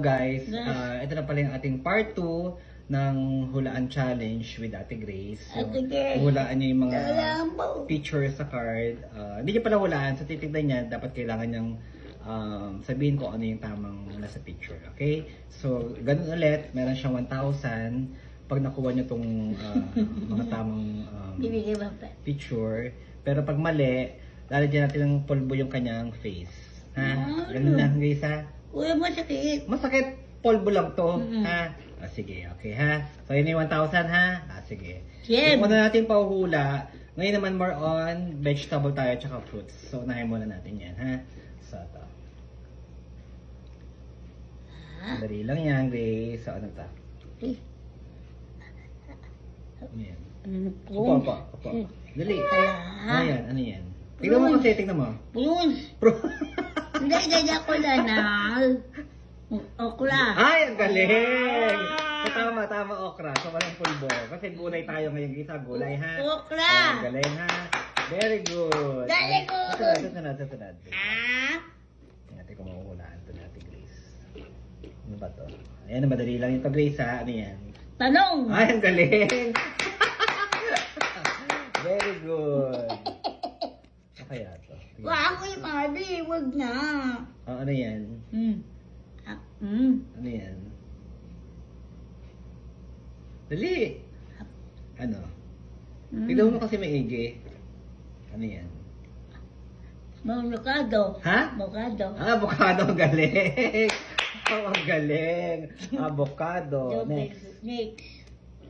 Guys, ito na pala yung ating part 2 ng Hulaan Challenge with Ate Grace. So, hulaan niya yung mga pictures sa card. Hindi niya pala hulaan, so titignan niya, dapat kailangan niyang sabihin ko ano yung tamang nasa picture. Okay? So, ganun ulit, meron siyang 1,000 pag nakuha niya itong mga tamang picture. Pero pag mali, lalagyan natin ng polvo yung kanyang face. Ha? Ganun lang guys ha? Uy, masakit. Masakit, polvo lang to, ha? Sige, okay, ha? So, yun yung 1,000, ha? Sige. Yes. Muna natin pahuhula. Ngayon naman, more on vegetable tayo, tsaka fruits. So, unahin muna natin yan, ha? So, ito. Dali lang yan, Grace. So, ano ito? Ano yan? Opo. Dali. Ano yan? Ano yan? Tignan mo kasi, tignan mo. Prunes. Hindi ako na. Okra. Ay, ang galing! Tama, okra. So, walang pulbo. Kasi gulay tayo ngayon. Isa, gulay, ha? Okra. Ang galing, ha? Very good. Very good. Susunod. Tingnan ko mahuhulaan ito natin, Grace. Ano ba to? Ayan, madali lang ito, Grace, ha? Ano yan? Tanong. Ay, ang galing! Very good. Kaya to. Wag ko yung mali. Wag na. Ano yan? Ano yan? Dali! Ano? Tignan mo kasi maigi. Ano yan? Avocado. Ha? Avocado. Avocado, ang galing! Ang galing! Avocado. Next.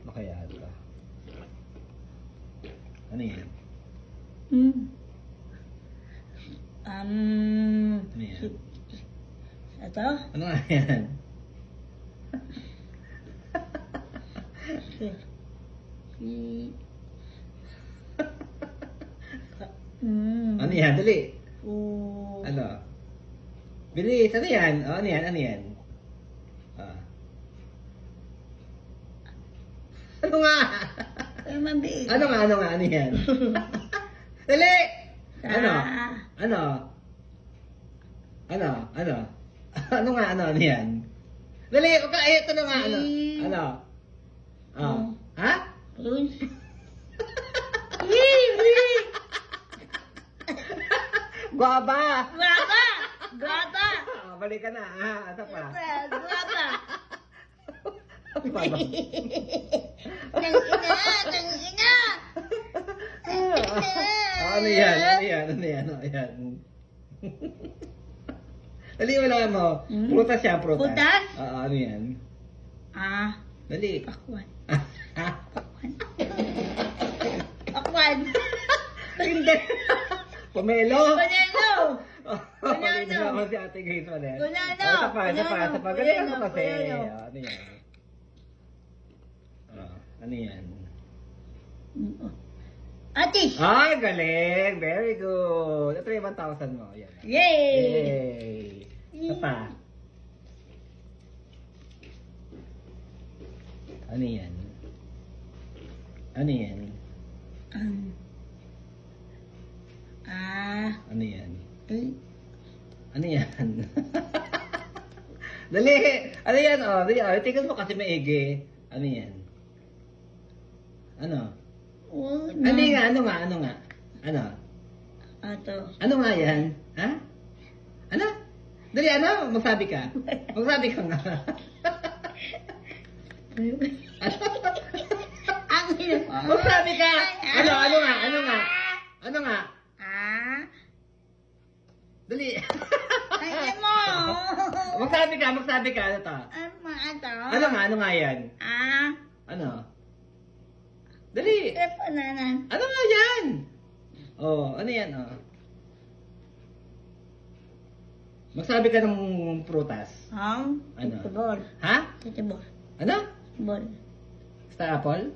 Ano kaya ito? Ano yan? Ano yan? Ito? Ano nga yan? Ano yan? Dali! Ano? Bilis! Ano yan? Ano yan? Ano yan? Ano nga? Ano nga? Ano yan? Dali! Ano? Ano nga? Ano yan? Dali! Ito na nga! Ano? Ha? Prunes. Guava! Guava. Balik ka na. Ito pa. Guava. Guava. Tangina. Ano yan? Dali, wala mo. Prutas siya, prutas. Prutas? Ano yan? Dali. Pakwan. Hindi. Pomelo. Banana. Hindi naman si Ate Grace ulit. Banana. Isa pa. Galing ako kasi. Ano yan? Ano yan? Ate. Ay, galing! Very good! Ito yung 1,000 mo. Yan. Yay! Isa pa. Ano yan? Ano yan? Ano yan? Ano yan? Dali! Ano yan? Tingnan mo kasi maigi. Ano yan? Ano? Ano nga? Ano? Ato. Ano nga yan? Ha? Ano? Dali, ano? Magsabi ka. Magsabi ka nga. Magsabi ka! Ano nga? Dali. Ay mo. Magsabi ka. Ano to? Ano nga yan? Ano? Dali. Ano nga yan? Ano yan? Magsabi ka ng prutas. Ano? Titibol. Ha? Titibol. Ano? Bol. Star apple?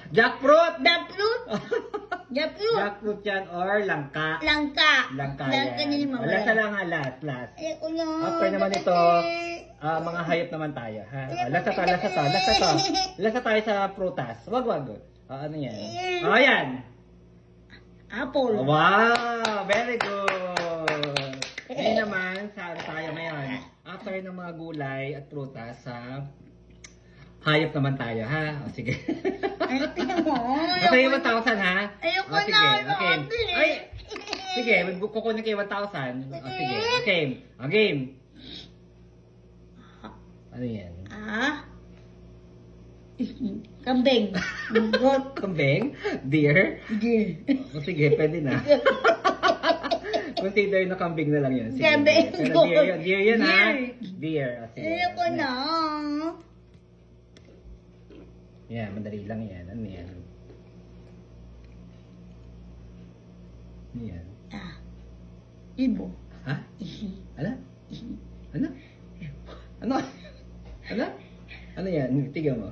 Jackfruit! Jackfruit yan or langka. Langka yan. din mo. Lasa lang nga, last. Ayoko na. After naman ito, mga hayop naman tayo. Ha? Lasa tayo sa prutas. Wag. Ano yan? Yan. Apple. Wow! Very good! naman, sa tayo ngayon. After ng mga gulay at prutas, sa hayop naman tayo, ha? O, sige. Ay, tingnan mo. Basta yung 1,000, ha? Ayoko O, sige, na, okay. ate. Ay, sige, kukunin kayo 1,000. O, sige, okay. O, game. Ano yan? Kambing. Goat. Kambing? Deer? Deer. O, sige, pwede na. Consider na kambing na lang yun. Sige, Kambing. pero deer yun. Deer yun, ha? Deer. O, sige. Ayoko na. Yan, madali lang yan. Ano yan? Ano yan? Ibo. Ha? Ano? Ano? Ano? Ano? Ano yan? Tignan mo.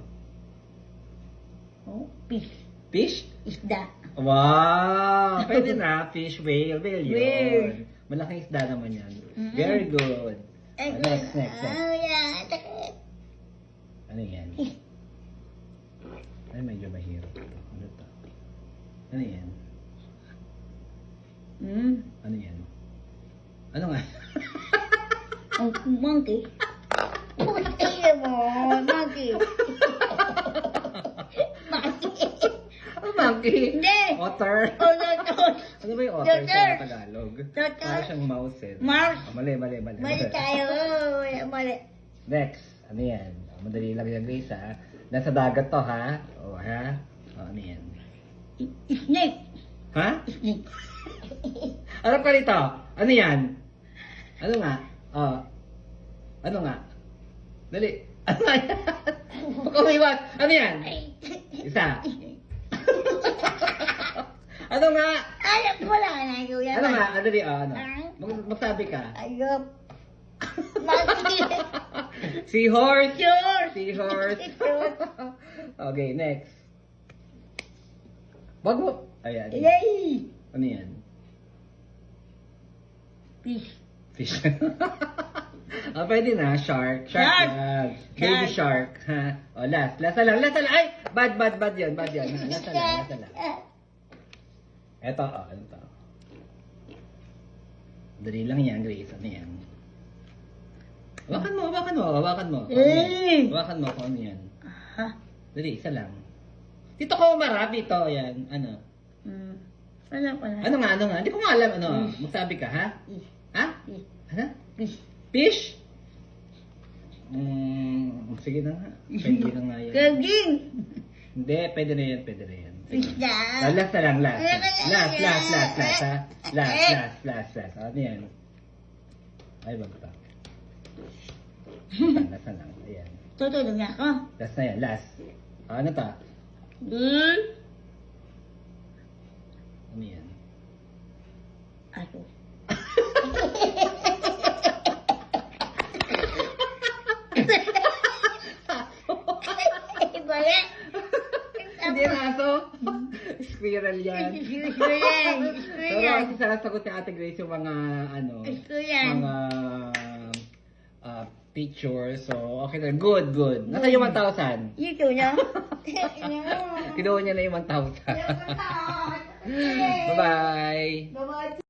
Fish. Fish? Isda. Wow! Pwede na. Fish, whale, whale yun. Whale. Malaking isda naman yan. Very good. Next. Ano yan? Ay, medyo mahirap ito. Ano ito? Ano yan? Ano yan? Ano nga? Monkey. Tingnan mo. Monkey. Oh, monkey? Hindi. Otter? Otter. Ano ba yung otter Otter. sa Tagalog? Otter. Para siyang mouse eh. Mouse. Oh, mali. Mali tayo. Mali. Next. Ano yan? Oh, madali lang yan, Grace, ha? Nasa dagat to, ha? O, ha? O, ano yan? Snake. Ha? Snake. Ano ka rito? Ano yan? Ano nga? Oh. Ano nga? Dali. Ano nga yan? Pagkawiwag. Ano yan? Isa. Ano nga? Alam ko lang na yun. Ano nga? Ano di? Ano? Magsabi ka. Ayop. Monkey. Seahorse. Sure. Seahorse. Okay, next. Wag mo. Ayan. Yay. Ano yan? Fish. Fish. Pwede na. Shark. Shark yan. Baby shark. Ha? O, last. Last na lang. Ay! Bad yun. Bad yun. Ha? Last na lang. Eto, ano to? Dali lang yan, Grace. Ano yan? Hawakan mo. Hawakan mo kung ano yan. Dali, isa lang. Dito ko umarap dito. Yan. Ano? Ano nga? Hindi ko nga alam. Ano? Magsabi ka, ha? Ha? Ano? Fish? Sige na nga. Pwede na nga yan. Gaging. Hindi, pwede na yan. Fish na. Last na lang, last. Ha? Last. Ano yan? Ay, wag pa. Last na lang. Ayan. Tutulog na ako. Last na yan, last. Ano pa? Ano yan? Ato. Bala. Hindi na aso. Squirrel yan. Pero kasi sasagot ni Ate Grace yung mga mga pictures. So, okay na. Good. Nasa yung 1,000? Ito na. Kinuha niya na yung 1,000. Bye-bye. Bye-bye.